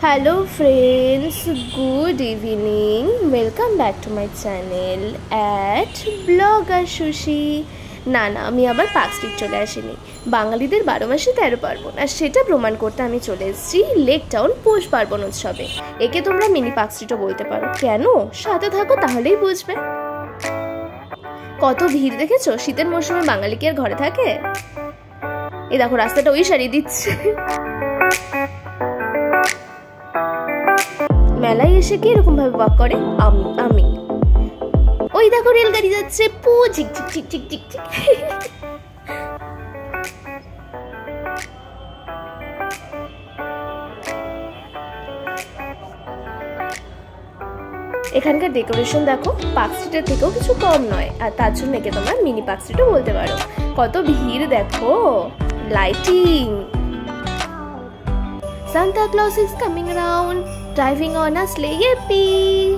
Hello friends, good evening. Welcome back to my channel at Blogger Sushi. না আমি আবার park street চলে আসিনি। বাঙালিদের 12 মাসে 13 পার্বণ, আর সেটা প্রমাণ করতে আমি চলে এসেছি লেক টাউন পৌষ পার্বণ উৎসবে। একে তোমরা মিনি পার্ক স্ট্রিটও বলতে পারো। কেন? সাথে থাকো তাহলেই বুঝবে। কত ভিড় দেখেছো? শীতের মৌসুমে বাঙালি কি আর ঘরে থাকে? এই দেখো রাস্তাটা ওই সারিয়ে দিচ্ছে। মেলায় এসে কি এরকম ভাবে ওয়াক করে? আমি ওই দেখো রেলগাড়ি যাচ্ছে, পু ঝিক ঝিক ঝিক ঝিক ঝিক ঝিক। এখানকার ডেকোরেশন দেখো, পার্ক স্ট্রিটের থেকেও কিছু কম নয়, আর তার জন্য একে তোমরা মিনি পার্ক স্ট্রিটও বলতে পারো। কত ভিড় দেখো, lighting. Santa Claus is coming around, driving on a sleigh. Yippee!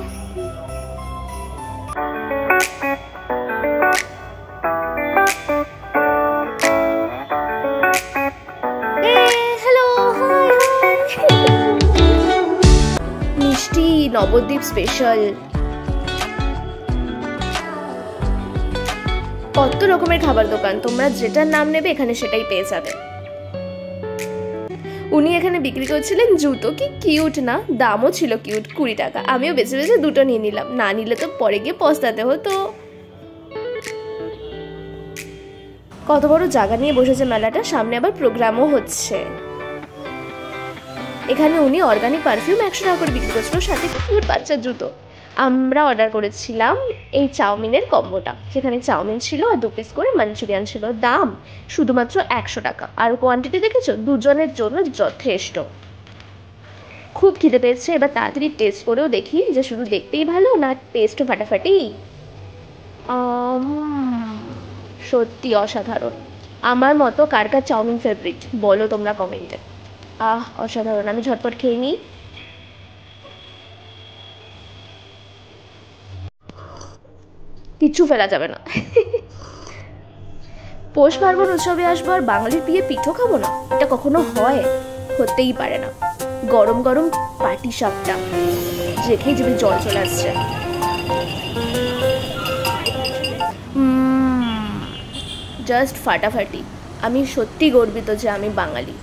Hey, hello, hi, hi. মিষ্টি নবদ্বীপ স্পেশাল। কত রকমের খাবার দোকান, তোমরা যেটার নাম নেবে এখানে সেটাই পেয়ে যাবে। উনি এখানে বিক্রি করছিলেন জুতো, কি কিউট না, দামও ছিল কিউট, 20 টাকা। আমিও বেছে বেছে দুটো নিয়ে নিলাম, না নিলে তো পরে গিয়ে পস্তাতে হতো। কত বড় জায়গা নিয়ে বসেছে মেলাটা, সামনে আবার প্রোগ্রামও হচ্ছে। এখানে উনি অর্গানিক পারফিউম 100 টাকা করে বিক্রি করছিল, সাথে কিউট বাচ্চার জুতো। আমরা অর্ডার করেছিলাম এই চাউমিনের কম্বোটা, সেখানে চাউমিন ছিল আর 2 পিস করে মাঞ্চুরিয়ান ছিল। দাম শুধুমাত্র 100 টাকা, আর কোয়ান্টিটি দেখেছো, দুজনের জন্য যথেষ্ট। খুব খিদে পেয়েছে, এবার তাড়াতাড়ি টেস্ট করেও দেখি যে শুধু দেখতেই ভালো না টেস্টও ফাটাফাটি। সত্যি অসাধারণ। আমার মতো কার কার চাউমিন ফেভারিট বলো তোমরা কমেন্টে। অসাধারণ। আমি ঝটপট খেয়ে নিই। কিচ্ছু ফেলা যাবে না। পৌষ পার্বণ উৎসবে আসবো আর বাঙালির প্রিয় পিঠো খাবো না? এটা কখনো হয়? হতেই পারে না। গরম গরম পাটি সাপটা দেখেই জিভে জল চলে আসছে। জাস্ট ফাটাফাটি। আমি সত্যি গর্বিত যে আমি বাঙালি।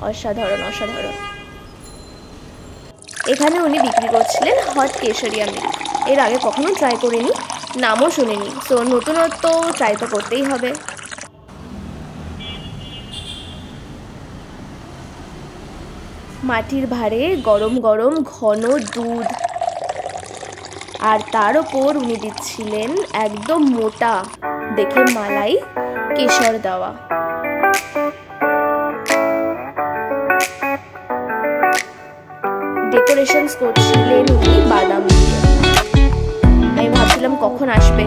অসাধারণ অসাধারণ। এখানে উনি বিক্রি করছিলেন হট কেশরিয়া মিল্ক। এর আগে কখনো ট্রাই করিনি, নামও শুনিনি, সো নতুনত্ব ট্রাই তো করতেই হবে। মাটির ভাঁড়ে গরম গরম ঘন দুধ, আর তার ওপর উনি দিচ্ছিলেন একদম মোটা দেখে মালাই কেশর দেওয়া। ডেকোরেশনস করছিলেন উনি বাদাম দিয়ে। আমি ভাবছিলাম কখন আসবে,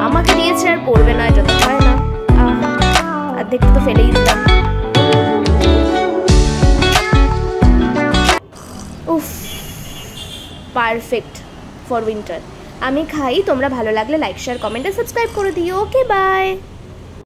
আমাকে দিয়েছে আর পড়বে না, এটা তো হয় না। আর দেখতে তো ফেলেই দিলাম। উফ, পারফেক্ট ফর উইন্টার। আমি খাই, তোমরা ভালো লাগলে লাইক শেয়ার কমেন্ট আর সাবস্ক্রাইব করে দিও। Okay bye.